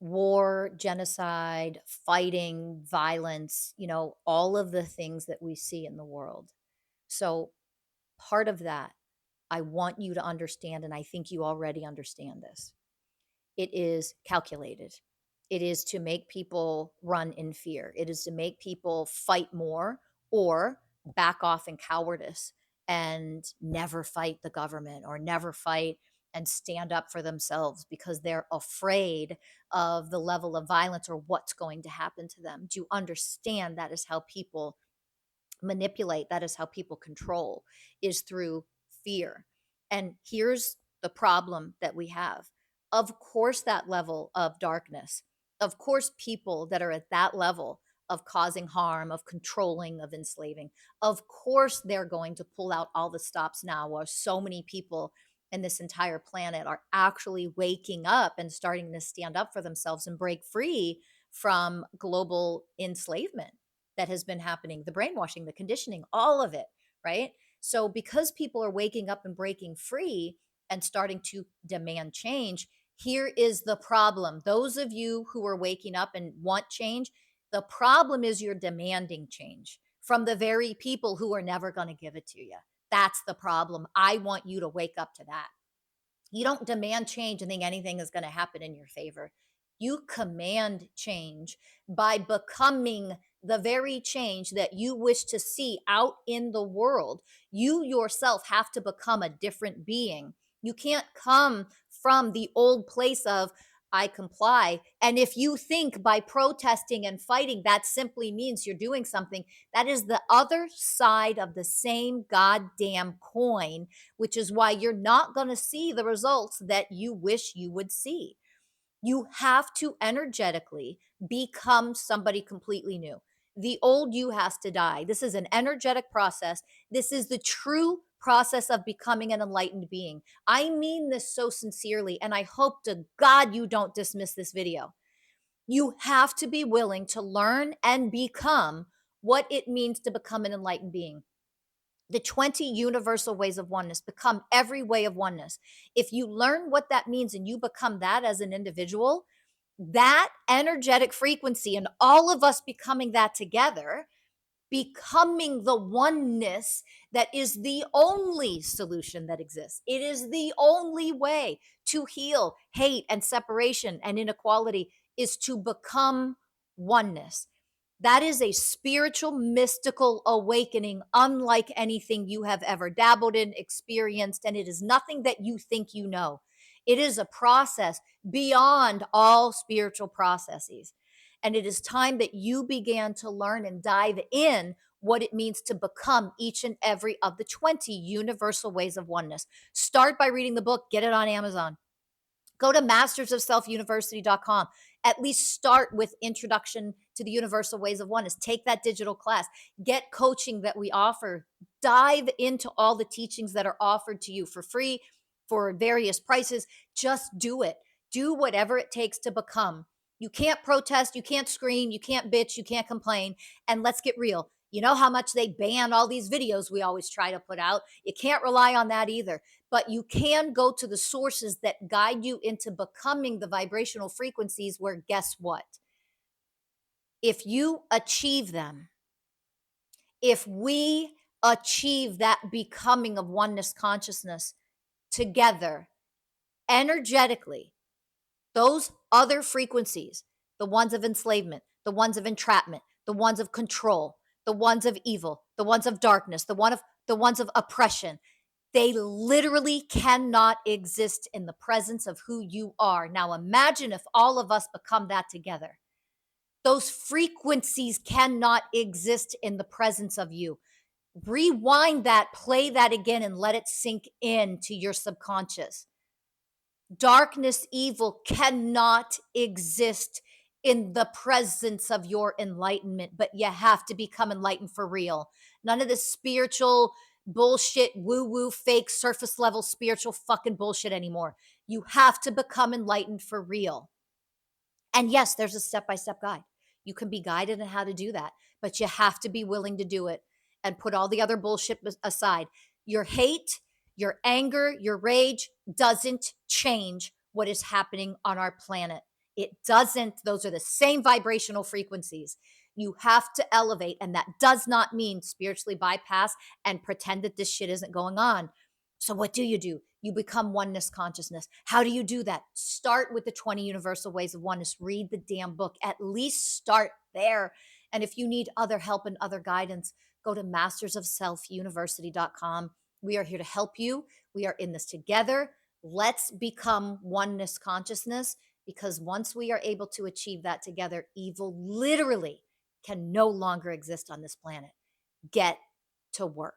war, genocide, fighting, violence, all of the things that we see in the world. So, part of that, I want you to understand, and I think you already understand this. It is calculated. It is to make people run in fear. It is to make people fight more or back off in cowardice and never fight the government or never fight and stand up for themselves because they're afraid of the level of violence or what's going to happen to them. Do you understand that is how people manipulate, that is how people control, is through fear. And here's the problem that we have. Of course, that level of darkness, of course, people that are at that level of causing harm, of controlling, of enslaving, of course, they're going to pull out all the stops now, where so many people in this entire planet are actually waking up and starting to stand up for themselves and break free from global enslavement that has been happening, the brainwashing, the conditioning, all of it, right? So, because people are waking up and breaking free and starting to demand change, here is the problem. Those of you who are waking up and want change, the problem is you're demanding change from the very people who are never going to give it to you. That's the problem. I want you to wake up to that. You don't demand change and think anything is going to happen in your favor. You command change by becoming the very change that you wish to see out in the world. You yourself have to become a different being. You can't come from the old place of, I comply. And if you think by protesting and fighting, that simply means you're doing something, that is the other side of the same goddamn coin, which is why you're not going to see the results that you wish you would see. You have to energetically become somebody completely new. The old you has to die. This is an energetic process. This is the true process of becoming an enlightened being. I mean this so sincerely, and I hope to God you don't dismiss this video. You have to be willing to learn and become what it means to become an enlightened being. The 20 universal ways of oneness become every way of oneness. If you learn what that means and you become that as an individual, that energetic frequency and all of us becoming that together, becoming the oneness that is the only solution that exists. It is the only way to heal hate and separation and inequality is to become oneness. That is a spiritual, mystical awakening, unlike anything you have ever dabbled in, experienced, and it is nothing that you think you know. It is a process beyond all spiritual processes. And it is time that you began to learn and dive in what it means to become each and every of the 20 universal ways of oneness. Start by reading the book, get it on Amazon. Go to mastersofselfuniversity.com. At least start with Introduction to the Universal Ways of Oneness. Take that digital class. Get coaching that we offer. Dive into all the teachings that are offered to you for free, for various prices. Just do it. Do whatever it takes to become. You can't protest, you can't scream, you can't bitch, you can't complain. And let's get real. You know how much they ban all these videos we always try to put out? You can't rely on that either, but you can go to the sources that guide you into becoming the vibrational frequencies where, guess what? If you achieve them, if we achieve that becoming of oneness consciousness together energetically, those other frequencies, the ones of enslavement, the ones of entrapment, the ones of control, the ones of evil, the ones of darkness, the ones of oppression, they literally cannot exist in the presence of who you are. Now imagine if all of us become that together. Those frequencies cannot exist in the presence of you. Rewind that, play that again, and let it sink into your subconscious. Darkness, evil cannot exist in the presence of your enlightenment, but you have to become enlightened for real. None of this spiritual bullshit, woo woo, fake, surface level spiritual fucking bullshit anymore. You have to become enlightened for real. And yes, there's a step by step guide. You can be guided on how to do that, but you have to be willing to do it and put all the other bullshit aside. Your hate, your anger, your rage doesn't change what is happening on our planet. It doesn't. Those are the same vibrational frequencies. You have to elevate, and that does not mean spiritually bypass and pretend that this shit isn't going on. So, what do? You become oneness consciousness. How do you do that? Start with the 20 universal ways of oneness. Read the damn book. At least start there. And if you need other help and other guidance, go to mastersofselfuniversity.com. We are here to help you. We are in this together. Let's become oneness consciousness, because once we are able to achieve that together, evil literally can no longer exist on this planet. Get to work.